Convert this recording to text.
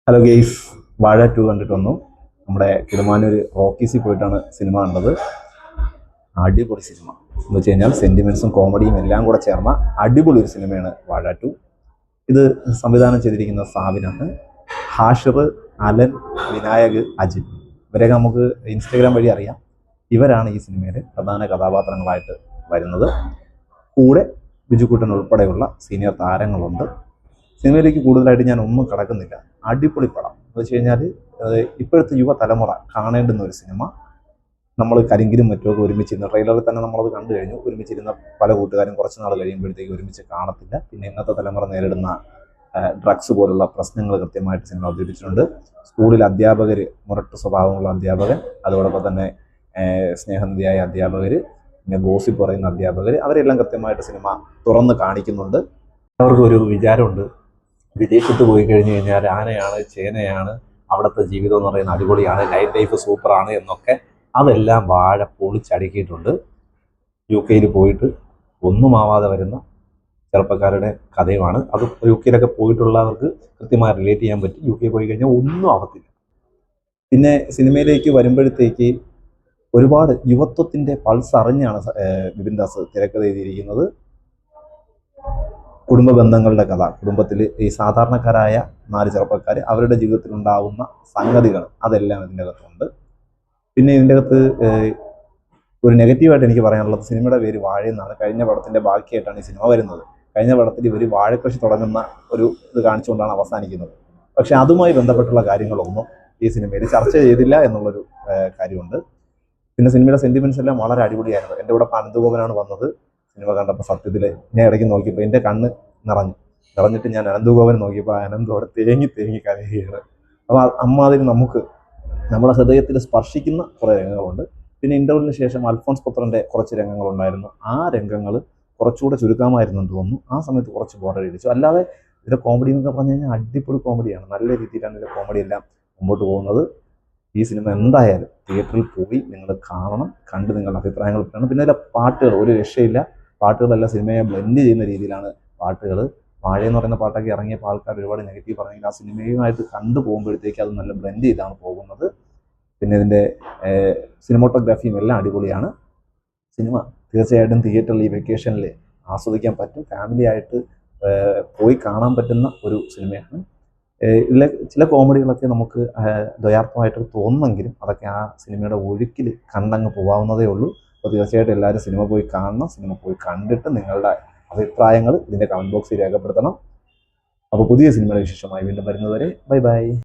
Hello guys, വാഴ 2 കണ്ടിട്ട് വന്നു. നമ്മുടെ കിളിമാനൂർ റോക്കീസിൽ പോയിട്ടാണ് സിനിമ കണ്ടത്. അടിപൊളി സിനിമ എന്ന് വെച്ച് കഴിഞ്ഞാൽ സെൻറ്റിമെൻസും കോമഡിയും എല്ലാം കൂടെ ചേർന്ന അടിപൊളി ഒരു സിനിമയാണ് വാഴ 2. ഇത് സംവിധാനം ചെയ്തിരിക്കുന്ന സാബിനാണ്. ഹാഷിർ, അലൻ, വിനായക്, അജിൻ ഇവരെയൊക്കെ നമുക്ക് ഇൻസ്റ്റഗ്രാം വഴി അറിയാം. ഇവരാണ് ഈ സിനിമയിലെ പ്രധാന കഥാപാത്രങ്ങളായിട്ട് വരുന്നത്. കൂടെ ബിജുക്കുട്ടൻ ഉൾപ്പെടെയുള്ള സീനിയർ താരങ്ങളുണ്ട്. സിനിമയിലേക്ക് കൂടുതലായിട്ട് ഞാൻ ഒന്നും കടക്കുന്നില്ല. അടിപൊളി പടം എന്ന് വെച്ച് കഴിഞ്ഞാൽ ഇപ്പോഴത്തെ യുവതലമുറ കാണേണ്ടുന്ന ഒരു സിനിമ. നമ്മൾ കരിങ്കിലും മറ്റുമൊക്കെ ഒരുമിച്ചിരുന്ന ട്രെയിലറിൽ തന്നെ നമ്മളത് കണ്ടു കഴിഞ്ഞു. ഒരുമിച്ചിരുന്ന പല കൂട്ടുകാരും കുറച്ച് നാൾ കഴിയുമ്പോഴത്തേക്ക് ഒരുമിച്ച് കാണത്തില്ല. പിന്നെ ഇന്നത്തെ തലമുറ നേരിടുന്ന ഡ്രഗ്സ് പോലുള്ള പ്രശ്നങ്ങൾ കൃത്യമായിട്ട് സിനിമ അവതരിപ്പിച്ചിട്ടുണ്ട്. സ്കൂളിൽ അധ്യാപകർ, മുരട്ട് സ്വഭാവമുള്ള അധ്യാപകൻ, അതോടൊപ്പം തന്നെ സ്നേഹനിധിയായ അധ്യാപകർ, പിന്നെ ഗോസിപ്പ് പറയുന്ന അധ്യാപകർ, അവരെല്ലാം കൃത്യമായിട്ട് സിനിമ തുറന്ന് കാണിക്കുന്നുണ്ട്. അവർക്ക് ഒരു വിചാരമുണ്ട്, വിദേശത്ത് പോയി കഴിഞ്ഞ് കഴിഞ്ഞാൽ ആനയാണ്, ചേനയാണ്, അവിടുത്തെ ജീവിതം എന്ന് പറയുന്നത് അടിപൊളിയാണ്, നൈറ്റ് ലൈഫ് സൂപ്പറാണ് എന്നൊക്കെ. അതെല്ലാം വാഴ പൊളിച്ചടുക്കിയിട്ടുണ്ട്. UK പോയിട്ട് ഒന്നുമാവാതെ വരുന്ന ചെറുപ്പക്കാരുടെ കഥയുമാണ് അത്. UK പോയിട്ടുള്ളവർക്ക് കൃത്യമായി റിലേറ്റ് ചെയ്യാൻ പറ്റും. UK പോയി കഴിഞ്ഞാൽ ഒന്നും ആവത്തില്ല. പിന്നെ സിനിമയിലേക്ക് വരുമ്പോഴത്തേക്ക് ഒരുപാട് യുവത്വത്തിൻ്റെ പൾസ് അറിഞ്ഞാണ് വിപിൻ ദാസ് തിരക്കഥ എഴുതിയിരിക്കുന്നത്. കുടുംബ ബന്ധങ്ങളുടെ കഥ, കുടുംബത്തിൽ ഈ സാധാരണക്കാരായ 4 ചെറുപ്പക്കാർ, അവരുടെ ജീവിതത്തിൽ ഉണ്ടാകുന്ന സംഗതികൾ, അതെല്ലാം ഇതിൻ്റെ അകത്തുണ്ട്. പിന്നെ ഇതിൻ്റെ അകത്ത് ഒരു നെഗറ്റീവായിട്ട് എനിക്ക് പറയാനുള്ളത്, സിനിമയുടെ പേര് വാഴ എന്നാണ്. കഴിഞ്ഞ പടത്തിൻ്റെ ബാക്കിയായിട്ടാണ് ഈ സിനിമ വരുന്നത്. കഴിഞ്ഞ പടത്തിൽ ഇവർ വാഴക്കൃഷി തുടങ്ങുന്ന ഒരു ഇത് കാണിച്ചുകൊണ്ടാണ് അവസാനിക്കുന്നത്. പക്ഷെ അതുമായി ബന്ധപ്പെട്ടുള്ള കാര്യങ്ങളൊന്നും ഈ സിനിമയിൽ ചർച്ച ചെയ്തില്ല എന്നുള്ളൊരു കാര്യമുണ്ട്. പിന്നെ സിനിമയുടെ സെൻറ്റിമെൻറ്റ്സ് എല്ലാം വളരെ അടിപൊളിയായിരുന്നു. എൻ്റെ കൂടെ അനന്തഗോപനാണ് വന്നത്. സിനിമ കണ്ടപ്പോൾ സത്യത്തിൽ ഞാൻ ഇടയ്ക്ക് നോക്കിയപ്പോൾ എൻ്റെ കണ്ണ് നിറഞ്ഞിട്ട് ഞാൻ അനന്തഗോപൻ നോക്കിയപ്പോൾ അനന്തോടെ തേങ്ങി കരയുകയാണ്. അപ്പോൾ അമ്മാതിരി നമുക്ക് നമ്മുടെ ഹൃദയത്തിൽ സ്പർശിക്കുന്ന കുറേ രംഗങ്ങളുണ്ട്. പിന്നെ ഇൻ്റർവ്യൂവിന് ശേഷം അൽഫോൺസ് പുത്രൻ്റെ കുറച്ച് രംഗങ്ങളുണ്ടായിരുന്നു. ആ രംഗങ്ങൾ കുറച്ചുകൂടെ ചുരുക്കാമായിരുന്നു എന്ന് തോന്നുന്നു. ആ സമയത്ത് കുറച്ച് ബോറടിച്ചു. അല്ലാതെ ഇതിൻ്റെ കോമഡി എന്നൊക്കെ പറഞ്ഞു കഴിഞ്ഞാൽ അടിപൊളി കോമഡിയാണ്. നല്ല രീതിയിലാണ് ഇതിൻ്റെ കോമഡി എല്ലാം മുമ്പോട്ട് പോകുന്നത്. ഈ സിനിമ എന്തായാലും തിയേറ്ററിൽ പോയി നിങ്ങൾ കാണണം. കണ്ട് നിങ്ങളുടെ അഭിപ്രായങ്ങൾ പറയണം. പിന്നെ അതിലെ പാട്ടുകൾ ഒരു രക്ഷയില്ല. പാട്ടുകളെല്ലാം സിനിമയെ ബ്ലെൻഡ് ചെയ്യുന്ന രീതിയിലാണ് പാട്ടുകൾ. വാഴ എന്ന് പറയുന്ന പാട്ടൊക്കെ ഇറങ്ങിയപ്പോൾ ആൾക്കാർ ഒരുപാട് നെഗറ്റീവ് പറഞ്ഞെങ്കിൽ ആ സിനിമയുമായിട്ട് കണ്ടു പോകുമ്പോഴത്തേക്ക് അത് നല്ല ബ്ലെൻഡ് ചെയ്താണ് പോകുന്നത്. പിന്നെ ഇതിൻ്റെ സിനിമോട്ടോഗ്രാഫിയും എല്ലാം അടിപൊളിയാണ്. സിനിമ തീർച്ചയായിട്ടും തിയേറ്ററിൽ ഈ വെക്കേഷനിൽ ആസ്വദിക്കാൻ പറ്റും. ഫാമിലി ആയിട്ട് പോയി കാണാൻ പറ്റുന്ന ഒരു സിനിമയാണ്. ഇതിലെ ചില കോമഡികളൊക്കെ നമുക്ക് ദ്വയാർത്ഥമായിട്ട് തോന്നുമെങ്കിലും അതൊക്കെ ആ സിനിമയുടെ ഒഴുക്കിൽ കണ്ടങ്ങ് പോകാവുന്നതേ ഉള്ളൂ. അപ്പോൾ തീർച്ചയായിട്ടും എല്ലാവരും സിനിമ പോയി കാണണം. സിനിമ പോയി കണ്ടിട്ട് നിങ്ങളുടെ അഭിപ്രായങ്ങൾ ഇതിൻ്റെ കമൻറ്റ് ബോക്സിൽ രേഖപ്പെടുത്തണം. അപ്പോൾ പുതിയ സിനിമയുടെ വിശേഷമായി വീണ്ടും വരുന്നതുവരെ ബൈ ബൈ.